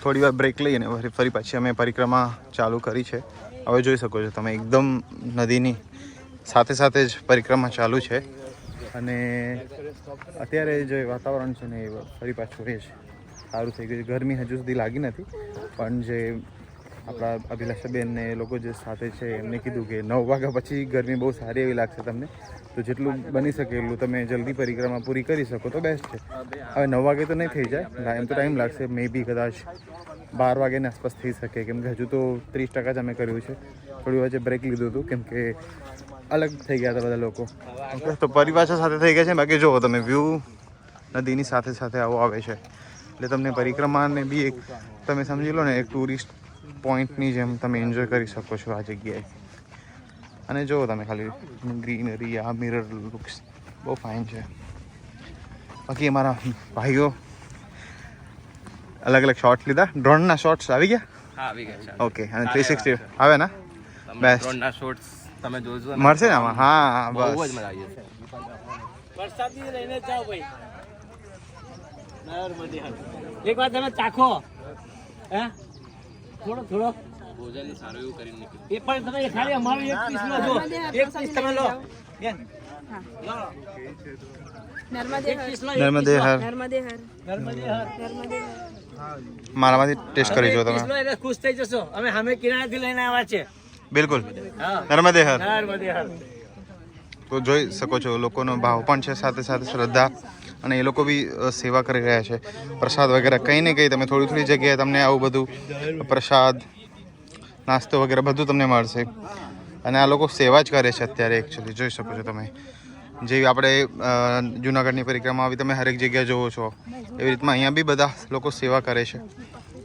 થોડી વાર બ્રેક લઈને ફરી પાછી અમે પરિક્રમા ચાલુ કરી છે. હવે જોઈ શકો છો તમે એકદમ નદીની સાથે સાથે જ પરિક્રમા ચાલુ છે. અને અત્યારે જે વાતાવરણ છે ને એ ફરી પાછું એ જ સારું થઈ ગયું છે. ગરમી હજુ સુધી લાગી નથી, પણ જે આપણા અભિલાષાબેન ને એ લોકો જે સાથે છે એમને કીધું કે 9 વાગ્યા પછી ગરમી બહુ સારી એવી લાગશે તમને, તો જેટલું બની શકે એટલું તમે જલ્દી પરિક્રમા પૂરી કરી શકો તો બેસ્ટ છે. હવે 9 વાગે તો નહીં થઈ જાય, એમ તો ટાઈમ લાગશે, મે બી કદાચ 12 વાગ્યાની આસપાસ થઈ શકે, કેમ કે હજુ તો 30% જ અમે કર્યું છે. થોડી વચ્ચે બ્રેક લીધું હતું કેમ કે અલગ થઈ ગયા હતા બધા લોકો. ઓકે, તો પરિભાષા સાથે થઈ ગયા છે. બાકી જુઓ તમે વ્યૂ નદીની સાથે સાથે આવો આવે છે એટલે તમને પરિક્રમાને બી એક તમે સમજી લો ને એક ટુરિસ્ટ પોઈન્ટની જેમ તમે એન્જોય કરી શકો છો આ જગ્યાએ. અને જુઓ તમે ખાલી ગ્રીનરી, આ મિરર લુક્સ બહુ ફાઇન છે. બાકી અમારા ભાઈઓ અલગ અલગ શોર્ટ્સ લીધા. ડ્રોનના શોર્ટ્સ આવી ગયા? હા, આવી ગયા. ઓકે, અને 360 આવે ને? બેસ્ટ ડ્રોનના શોટ્સ તમે જોજો મળશે ને આમાં? હા, બહુ જ બસ મજા આવી જશે. વરસાદી લઈને જાઓ ભાઈ. એક વાર તમે ચાખો, હે થોડો ભોજન સારું એવું કરીને નીકળ્યું. એ પણ તમે ખાલી અમારું એક પીસ લો, જો એક પીસ તમે લો. નર્મદે હર. મારામાંથી ટેસ્ટ કરી જો તમે. એટલે ખુશ થઈ જશો. અમે સામે કિનારેથી લઈને આવ્યા છે. બિલકુલ. હા, નર્મદે હર. નર્મદે હર. તો જોઈ શકો છો લોકોનો ભાવ પણ છે, સાથે સાથે શ્રદ્ધા, અને એ લોકો બી સેવા કરી રહ્યા છે. પ્રસાદ વગેરે કંઈ ને કંઈ તમે થોડી જગ્યાએ તમને આવું બધું પ્રસાદ, નાસ્તો વગેરે બધું તમને મળશે. અને આ લોકો સેવા જ કરે છે અત્યારે એકચ્યુઅલી જોઈ શકો છો તમે. જેવી આપણે જુનાગઢની પરિક્રમા આવી તમે હરેક જગ્યાએ જોવો છો, એવી રીતમાં અહીંયા બી બધા લોકો સેવા કરે છે.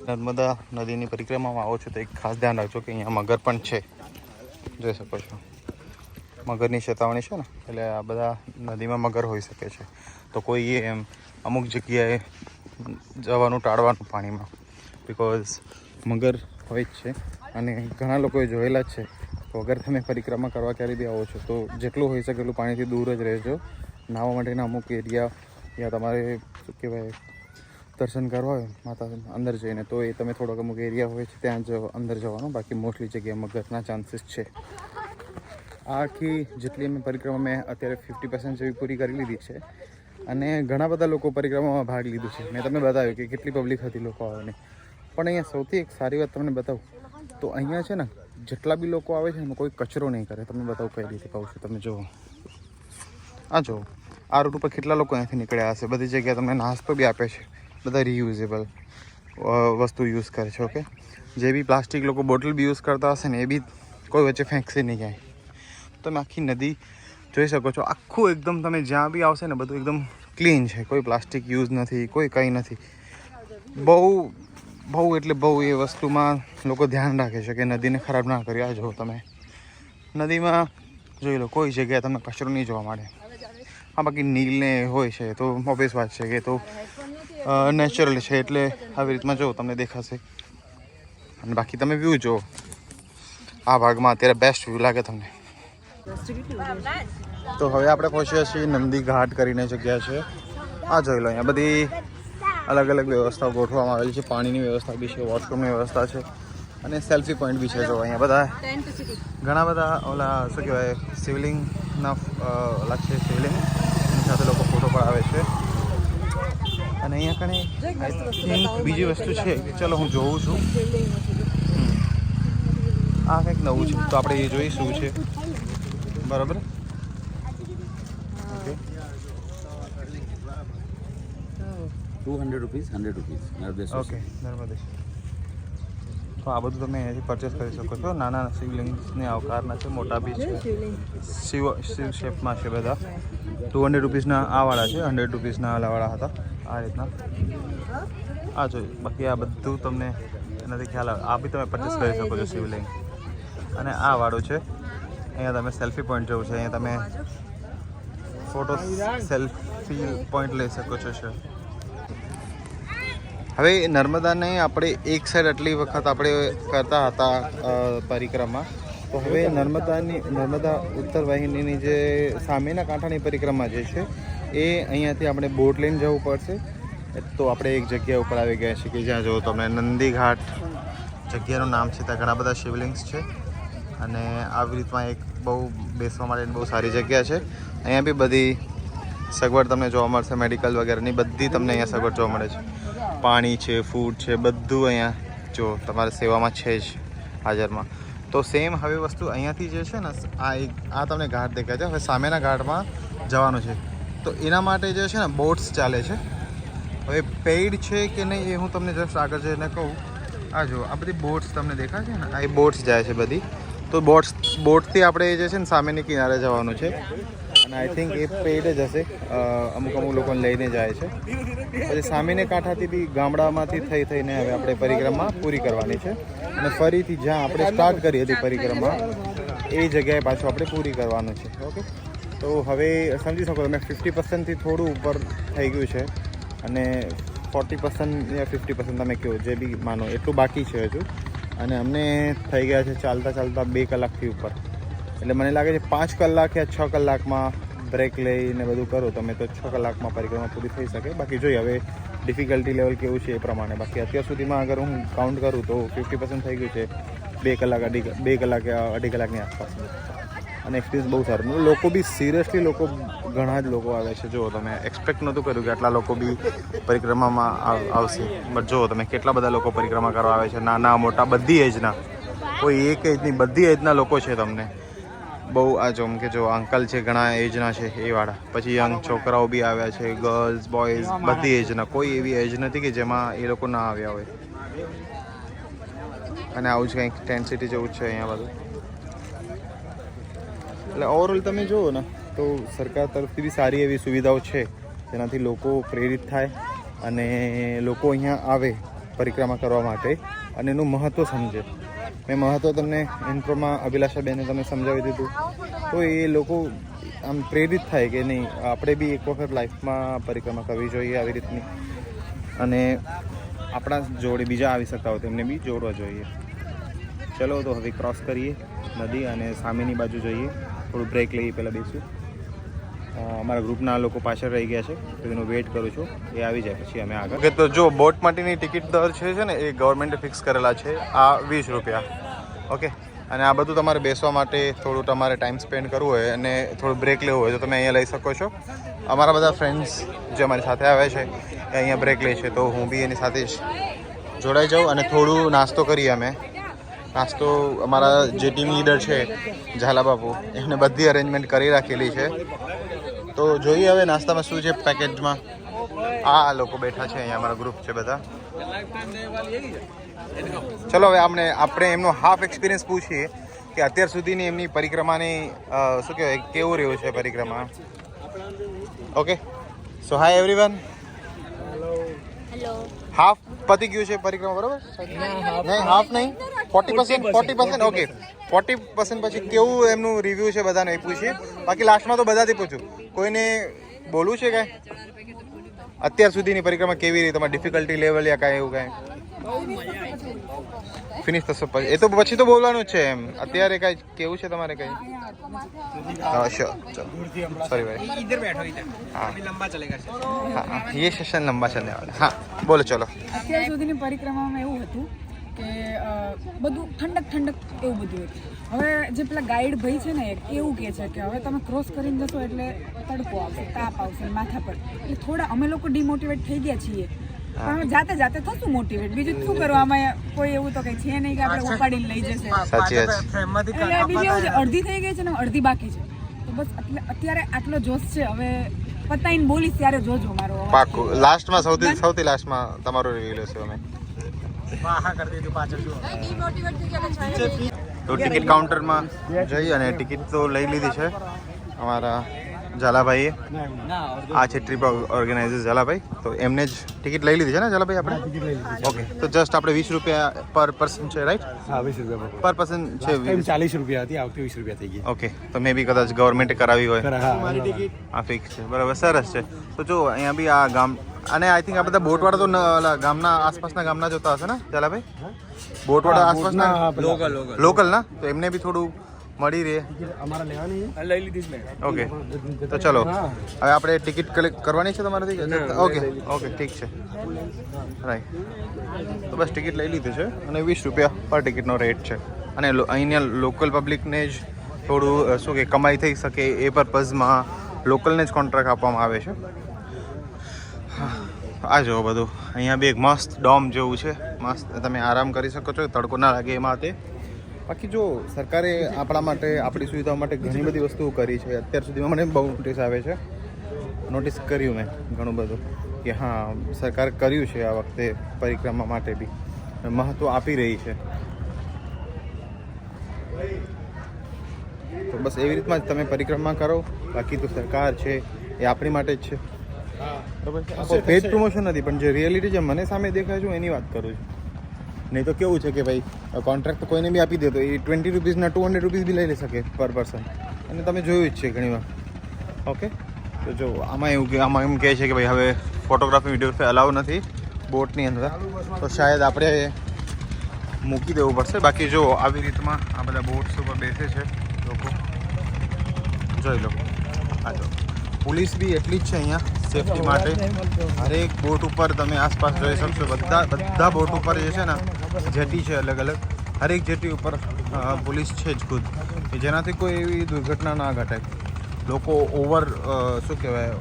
નર્મદા નદીની પરિક્રમામાં આવો છો તો એક ખાસ ધ્યાન રાખજો કે અહીંયા મગર પણ છે, જોઈ શકો છો. મગરની ચેતવણી છે ને, એટલે આ બધા નદીમાં મગર હોઈ શકે છે. તો કોઈએ એમ અમુક જગ્યાએ જવાનું ટાળવાનું પાણીમાં, બિકોઝ મગર હોય જ છે. અને ઘણા લોકોએ જોયેલા જ છે. તો અગર તમે પરિક્રમા કરવા ક્યારે બી આવો છો તો જેટલું હોઈ શકે એટલું પાણીથી દૂર જ રહેજો. નાહવા માટેના અમુક એરિયા યા તમારે શું કહેવાય દર્શન કરવા હોય માતા અંદર જઈને, તો એ તમે થોડોક અમુક એરિયા હોય છે ત્યાં જ અંદર જવાનું. બાકી મોસ્ટલી જગ્યાએ મગરના ચાન્સીસ છે. આખી જેટલી અમે પરિક્રમા મેં અત્યારે 50% જેવી પૂરી કરી લીધી છે. અને ઘણા બધા લોકો પરિક્રમામાં ભાગ લીધું છે. મેં તમને બતાવ્યું કે કેટલી પબ્લિક હતી લોકો આવવાની. પણ અહીંયા સૌથી એક સારી વાત તમને બતાવું તો અહીંયા છે ને જેટલા બી લોકો આવે છે એમાં કોઈ કચરો નહીં કરે. તમને બતાવું કઈ રીતે કહું છું. તમે જુઓ, આ જુઓ આ રૂટ ઉપર કેટલા લોકો અહીંયાથી નીકળ્યા હશે. બધી જગ્યાએ તમને નાસ્તો બી આપે છે. બધા રિયુઝેબલ વસ્તુ યુઝ કરે છે. ઓકે, જે બી પ્લાસ્ટિક લોકો બોટલ બી યુઝ કરતા હશે ને એ બી કોઈ વચ્ચે ફેંકશે નહીં ક્યાંય. તમે આખી નદી જોઈ શકો છો. આખું એકદમ તમે જ્યાં બી આવશે ને બધું એકદમ ક્લીન છે. કોઈ પ્લાસ્ટિક યુઝ નથી, કોઈ કંઈ નથી. બહુ એટલે બહુ એ વસ્તુમાં લોકો ધ્યાન રાખે છે કે નદીને ખરાબ ના કરી. આ જુઓ તમે નદીમાં જોઈ લો, કોઈ જગ્યાએ તમને કચરો નહીં જોવા મળે. હા, બાકી નીલને હોય છે તો ઓબ્વિયસ વાત છે કે તો નેચરલ છે, એટલે આવી રીતમાં જો તમને દેખાશે. અને બાકી તમે વ્યૂ જુઓ, આ ભાગમાં અત્યારે બેસ્ટ વ્યૂ લાગે તમને. તો હવે આપણે પહોંચ્યા છીએ નંદી ઘાટ કરીને જગ્યા છે. આ જોઈ લો, અહીંયા બધી અલગ અલગ વ્યવસ્થાઓ ગોઠવવામાં આવેલી છે. પાણીની વ્યવસ્થા બી છે, વોશરૂમની વ્યવસ્થા છે, અને સેલ્ફી પોઈન્ટ બી છે. જો અહીંયા બધા ઘણા બધા ઓલા શું કહેવાય શિવલિંગના ઓલા છે, શિવલિંગ સાથે લોકો ફોટો પડાવે છે. અને અહીંયા કણે બીજી વસ્તુ છે કે ચલો હું જોઉં છું. આ કંઈક નવું છે તો આપણે એ જોઈશું છે. બરાબર, ઓકે. 200 રૂપીસ 100 રૂપીસ ઓકે, નર્મદે. તો આ બધું તમે અહીંયાથી પરચેસ કરી શકો છો. નાના શિવલિંગને આવકારના છે, મોટા બી છે, શિવ શેપમાં છે બધા. 200 રૂપીસના આ વાળા છે, 100 રૂપીસના આલાવાળા હતા. આ રીતના આ જોયું. બાકી આ બધું તમને એનાથી ખ્યાલ આવે. આ બી તમે પરચેસ કરી શકો છો શિવલિંગ. અને આ વાળું છે, અહીંયા તમે સેલ્ફી પોઈન્ટ જવું છે. અહીંયા તમે ફોટો સેલ્ફી પોઈન્ટ લઈ શકો છો. હવે નર્મદાને આપણે એક સાઈડ આટલી વખત આપણે કરતા હતા પરિક્રમા, તો હવે નર્મદા ઉત્તર વાહિનીની જે સામેના કાંઠાની પરિક્રમા જે છે એ અહીંયાથી આપણે બોટ લઈને જવું પડશે. તો આપણે એક જગ્યા ઉપર આવી ગયા છીએ કે જ્યાં જો તમને નંદી ઘાટ જગ્યાનું નામ છે. ત્યાં ઘણા બધા શિવલિંગ્સ છે અને આવી રીતમાં એક બહુ બેસવા માટેની બહુ સારી જગ્યા છે. અહીંયા બી બધી સગવડ તમને જોવા મળશે, મેડિકલ વગેરેની બધી તમને અહીંયા સગવડ જોવા મળે છે. પાણી છે, ફૂડ છે, બધું અહીંયા જો તમારી સેવામાં છે જ હાજરમાં. તો સેમ હવે વસ્તુ અહીંયાથી જે છે ને આ તમને ઘાટ દેખાય છે. હવે સામેના ઘાટમાં જવાનું છે તો એના માટે જે છે ને બોટ્સ ચાલે છે. હવે પેઇડ છે કે નહીં એ હું તમને જસ્ટ આગળ જઈને કહું. આ જો આ બધી બોટ્સ તમને દેખાય છે ને, આ એ બોટ્સ જાય છે બધી. તો બોટથી આપણે જે છે ને સામેની કિનારે જવાનું છે અને આઈ થિંક એ પેઇડ જ હશે. અમુક લોકોને લઈને જાય છે. પછી સામેને કાંઠાથી બી ગામડામાંથી થઈને હવે આપણે પરિક્રમા પૂરી કરવાની છે અને ફરીથી જ્યાં આપણે સ્ટાર્ટ કરી હતી પરિક્રમા એ જગ્યાએ પાછું આપણે પૂરી કરવાનું છે. ઓકે, તો હવે સમજી શકો તમે 50%થી થોડું ઉપર થઈ ગયું છે અને 40% યા 50% તમે કહો જે બી માનો એટલું બાકી છે હજુ. અને અમને થઈ ગયા છે ચાલતા 2 કલાકથી ઉપર. એટલે મને લાગે છે 5 કલાક યા 6 કલાકમાં બ્રેક લઈને બધું કરો તમે તો 6 કલાકમાં પરિક્રમા પૂરી થઈ શકે. બાકી જોઈએ હવે ડિફિકલ્ટી લેવલ કેવું છે એ પ્રમાણે. બાકી અત્યાર સુધીમાં અગર હું કાઉન્ટ કરું તો 50% થઈ ગયું છે 2 કલાક યા અઢી કલાકની આસપાસ. અને એક્સપિરિયન્સ બહુ સારું. લોકો બી સિરિયસલી ઘણા જ લોકો આવે છે. જુઓ તમે એક્સપેક્ટ નહોતું કર્યું કે આટલા લોકો બી પરિક્રમામાં આવશે. બટ જુઓ તમે કેટલા બધા લોકો પરિક્રમા કરવા આવે છે, નાના મોટા બધી એજના. કોઈ એક એજની બધી એજના લોકો છે તમને બહુ. આ જોમ કે જો અંકલ છે ઘણા એજના છે એ વાળા. પછી યંગ છોકરાઓ બી આવ્યા છે, ગર્લ્સ બોયઝ બધી એજના. કોઈ એવી એજ નથી કે જેમાં એ લોકો ના આવ્યા હોય. અને આવું જ કંઈક ટેન્ટ સિટી જેવું જ છે અહીંયા બધું. એટલે ઓવરઓલ તમે જુઓ ને તો સરકાર તરફથી બી સારી એવી સુવિધાઓ છે જેનાથી લોકો પ્રેરિત થાય અને લોકો અહીંયા આવે પરિક્રમા કરવા માટે અને એનું મહત્ત્વ સમજે. મેં મહત્ત્વ તમને ઇન્ટ્રોમાં અભિલાષાબેને તમે સમજાવી દીધું. તો એ લોકો આમ પ્રેરિત થાય કે નહીં આપણે બી એક વખત લાઈફમાં પરિક્રમા કરવી જોઈએ આવી રીતની. અને આપણા જોડે બીજા આવી શકતા હોય તેમને બી જોડવા જોઈએ. ચલો તો હવે ક્રોસ કરીએ નદી અને સામેની બાજુ જોઈએ. થોડું બ્રેક લઈએ, પહેલાં બેસું. અમારા ગ્રુપના લોકો પાછળ રહી ગયા છે તો એનો વેઇટ કરું છું. એ આવી જાય પછી અમે આગળ. ઓકે, તો જો બોટ માટેની ટિકિટ દર છે ને એ ગવર્મેન્ટે ફિક્સ કરેલા છે. આ 20 રૂપિયા. ઓકે, અને આ બધું તમારે બેસવા માટે થોડું તમારે ટાઈમ સ્પેન્ડ કરવું હોય અને થોડું બ્રેક લેવું હોય તો તમે અહીંયા લઈ શકો છો. અમારા બધા ફ્રેન્ડ્સ જે અમારી સાથે આવે છે એ અહીંયા બ્રેક લે છે તો હું બી એની સાથે જ જોડાઈ જાઉં અને થોડું નાસ્તો કરીએ અમે. નાસ્તો અમારા જે ટીમ લીડર છે ઝાલા બાપુ એમને બધી અરેન્જમેન્ટ કરી રાખેલી છે. તો જોઈએ હવે નાસ્તામાં શું છે પેકેજમાં. આ લોકો બેઠા છે અહીંયા, અમારા ગ્રુપ છે બધા. ચલો હવે આપણે એમનો હાફ એક્સપિરિયન્સ પૂછીએ કે અત્યાર સુધીની એમની પરિક્રમાની શું કહેવાય કેવું રહ્યું છે પરિક્રમા. ઓકે, સો હાય એવરીવન. હેલો. હાફ પતી ગયું છે પરિક્રમા બરોબર? નહીં હાફ નહીં, 40%. ઓકે, 40% પછી કેવું એમનું રિવ્યૂ છે બધાને એ પૂછીએ. બાકી લાસ્ટમાં તો બધાથી પૂછું. કોઈને બોલવું છે કાંઈ અત્યાર સુધીની પરિક્રમા કેવી રહી, તમારી ડિફિકલ્ટી લેવલ યા કાંઈ એવું કાંઈ ફિનિશ થશો પછી એ તો પછી તો બોલવાનું જ છે એમ. અત્યારે કાંઈ કેવું છે તમારે કાંઈ? हाँ श्योर, चलो सॉरी भाई, इधर बैठो इधर, हाँ लंबा चलेगा हाँ ये सेशन लंबा चलने वाला है. हाँ बोलो चलो. અત્યાર સુધીની પરિક્રમામાં એવું હતું કે બધું ઠંડક એવું બધું હતું. હવે જે પેલા ગાઈડ ભાઈ છે ને એવું કહે છે કે હવે તમે ક્રોસ કરીને જશો એટલે તડકો આવશે, તાપ આવશે માથા પર, એટલે થોડા અમે લોકો ડિમોટિવેટ થઈ ગયા છીએ. પણ જાતે થશું મોટિવેટ. બીજું શું કરવા, આમાં કોઈ એવું તો કઈ છે નહીં કે આપણે ઉપાડીને લઈ જશે. સાચી વાત. એટલે બીજું એવું છે, અડધી થઈ ગઈ છે ને અડધી બાકી છે. તો બસ અત્યારે આટલો જોશ છે. હવે પતાઈને બોલીશ ત્યારે જોજો મારો અવાજ. પાકું. લાસ્ટમાં સૌથી લાસ્ટમાં તમારો રિવ્યુ લેશું અમે. તો ટિકિટ કાઉન્ટરમાં જઈ અને ટિકિટ તો લઈ લીધી છે અમારા ઝાલાભાઈએ. આ છે ટ્રીપ ઓર્ગેનાઇઝર ઝાલાભાઈ. તો એમને જ ટિકિટ લઈ લીધી છે ને ઝાલાભાઈ આપણે? ઓકે, તો જસ્ટ આપણે 20 રૂપિયા પર પર્સન છે, રાઈટ? હા, 20 રૂપિયા પર પર્સન છે. 40 રૂપિયા હતી, આવતી 20 રૂપિયા થઈ ગઈ. ઓકે, તો મે બી કદાચ ગવર્મેન્ટે કરાવી હોય. હા, આ ફિક્સ છે, બરાબર. સરસ છે. તો જો અહીંયા બી આ ગામ અને આઈ થિંક આ બધા બોટવાળા તો ગામના આસપાસના ગામના જોતા હશે ને ઝાલાભાઈ? બોટવાળા આસપાસના લોકલ ના, તો એમને બી થોડું મળી રહે. અમારા લેવાની લઈ લીધી મેં. ઓકે તો ચલો હવે આપણે ટિકિટ કલેક્ટ કરવાની છે તમારાથી? ઓકે ઓકે ઠીક છે રાઈટ. તો બસ ટિકિટ લઈ લીધી છે અને 20 રૂપિયા પર ટિકિટનો રેટ છે. અને અહીંયા લોકલ પબ્લિકને જ થોડું શું કે કમાઈ થઈ શકે એ પર્પઝમાં લોકલને જ કોન્ટ્રાક્ટ આપવામાં આવે છે. આ જુઓ બધું અહીંયા બી એક મસ્ત ડોમ જેવું છે, મસ્ત તમે આરામ કરી શકો છો, તડકો ના લાગે એમાં. તે બાકી જો સરકારે આપણા માટે આપણી સુવિધાઓ માટે ઘણી બધી વસ્તુઓ કરી છે. અત્યાર સુધીમાં મને બહુ નોટિસ આવે છે, નોટિસ કર્યું મેં ઘણું બધું કે હા સરકાર કર્યું છે આ વખતે પરિક્રમા માટે બી મહત્ત્વ આપી રહી છે. તો બસ એવી રીતમાં જ તમે પરિક્રમા કરો. બાકી તો સરકાર છે એ આપણી માટે જ છે, બરાબર છે. પેડ પ્રમોશન નથી, પણ જે રિયાલિટી જે મને સામે દેખાય છે એની વાત કરું છું. નહીં તો કેવું છે કે ભાઈ કોન્ટ્રાક્ટ તો કોઈને બી આપી દે તો એ 20 રૂપીસના 200 રૂપીસ બી લઈ લઈ શકે પર પર્સન. અને તમે જોયું જ છે ઘણીવાર. ઓકે તો જો આમાં એમ કહે છે કે ભાઈ હવે ફોટોગ્રાફી વિડીયોગ્રાફી અલાઉ નથી બોટની અંદર, તો શાયદ આપણે મૂકી દેવું પડશે. બાકી જો આવી રીતમાં આ બધા બોટ્સ ઉપર બેસે છે લોકો, જોઈ લો. આ જો પોલીસ બી એટલી જ છે અહીંયા સેફટી માટે. હરેક બોટ ઉપર તમે આસપાસ જોઈ શકશો, બધા બોટ ઉપર જે છે ને જેટી છે અલગ અલગ, હરેક જેટી ઉપર પોલીસ છે જ ખુદ, કે જેનાથી કોઈ એવી દુર્ઘટના ના ઘટે. લોકો ઓવર શું કહેવાય,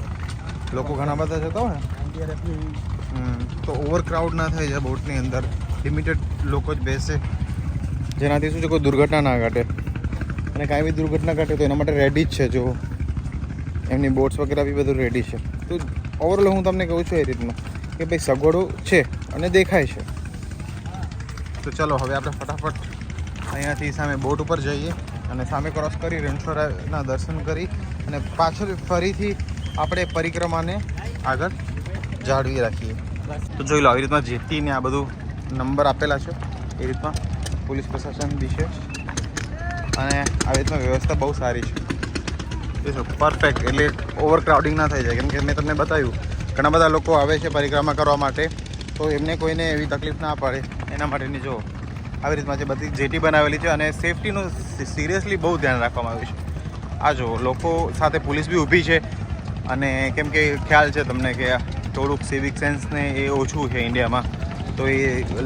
લોકો ઘણા બધા જતા હોય ને તો ઓવર ક્રાઉડ ના થઈ જાય બોટની અંદર, લિમિટેડ લોકો જ બેસે, જેનાથી શું છે કોઈ દુર્ઘટના ના ઘટે. અને કાંઈ બી દુર્ઘટના ઘટે તો એના માટે રેડી જ છે. જો એમની બોટ્સ વગેરે બી બધું રેડી છે. તો ઓવરઓલ હું તમને કહું છું એ રીતના કે ભાઈ સગવડો છે અને દેખાય છે. તો ચલો હવે આપણે ફટાફટ અહીંયાથી સામે બોટ ઉપર જઈએ અને સામે ક્રોસ કરી રણછોડના દર્શન કરી અને પાછળ ફરીથી આપણે પરિક્રમાને આગળ જાળવી રાખીએ. તો જોઈ લો આવી રીતના જેટીને આ બધું નંબર આપેલા છે એ રીતના પોલીસ પ્રશાસન બી છે. અને આવી રીતના વ્યવસ્થા બહુ સારી છે. પરફેક્ટ, એટલે ઓવર ક્રાઉડિંગ ના થઈ જાય. કેમ કે મેં તમને બતાવ્યું ઘણા બધા લોકો આવે છે પરિક્રમા કરવા માટે, તો એમને કોઈને એવી તકલીફ ના પડે એના માટેની જો આવી રીતમાં જે બધી જેટી બનાવેલી છે. અને સેફટીનું સિરિયસલી બહુ ધ્યાન રાખવામાં આવ્યું છે. આ જો લોકો સાથે પોલીસ બી ઊભી છે. અને કેમ કે ખ્યાલ છે તમને કે થોડુંક સિવિક સેન્સને એ ઓછું છે ઇન્ડિયામાં, તો એ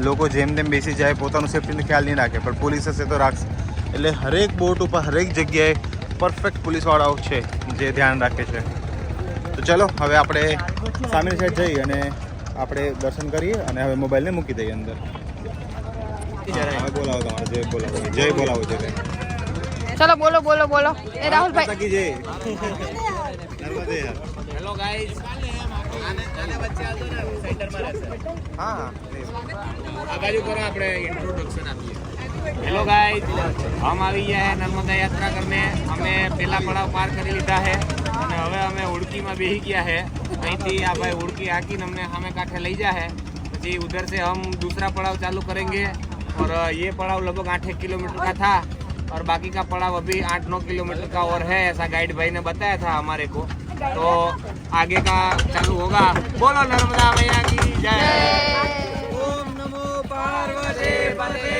લોકો જેમ તેમ બેસી જાય, પોતાનું સેફટીનો ખ્યાલ નહીં રાખે, પણ પોલીસ હશે તો રાખશે. એટલે હરેક બોટ ઉપર હરેક જગ્યાએ પરફેક્ટ પોલીસવાળાઓ છે જે ધ્યાન રાખે છે. તો ચલો હવે આપણે સામેની સાઈડ જઈએ અને આપણે દર્શન કરીએ અને હવે મોબાઈલને મૂકી દઈએ અંદર. હવે બોલાવો તમારે જય બોલાવો, જય બોલાવો છે. ચલો બોલો બોલો બોલો. એ રાહુલભાઈ જય હેલો ગાઈસ, આને વચ્ચે આવજો ને, સેન્ટરમાં રહેશે. હા આ બાજુ કરો, આપણે ઇન્ટ્રોડક્શન આપીએ. હેલો ગાઈસ, हम આવી ગયા હે નર્મદા યાત્રા કરને. અમે પહેલા પડાવ પાર કરી લીધા હે અને હવે અમે ઉડકીમાં બેસી ગયા હે. અહીંથી આ ભાઈ ઉડકી હાકીને અમને સામે કાંઠે લઈ જા હે. પછી उधर से हम दूसरा पड़ाव चालू करेंगे और ये पड़ाव लगभग 8 किलोमीटर का था और बाकी का पड़ाव अभी 8-9 किलोमीटर का और है, ऐसा गाइड भाई ने बताया था हमारे को. तो आगे का चालू होगा. बोलो नर्मदा मैया की जय. ओम नमो पार्वती पते.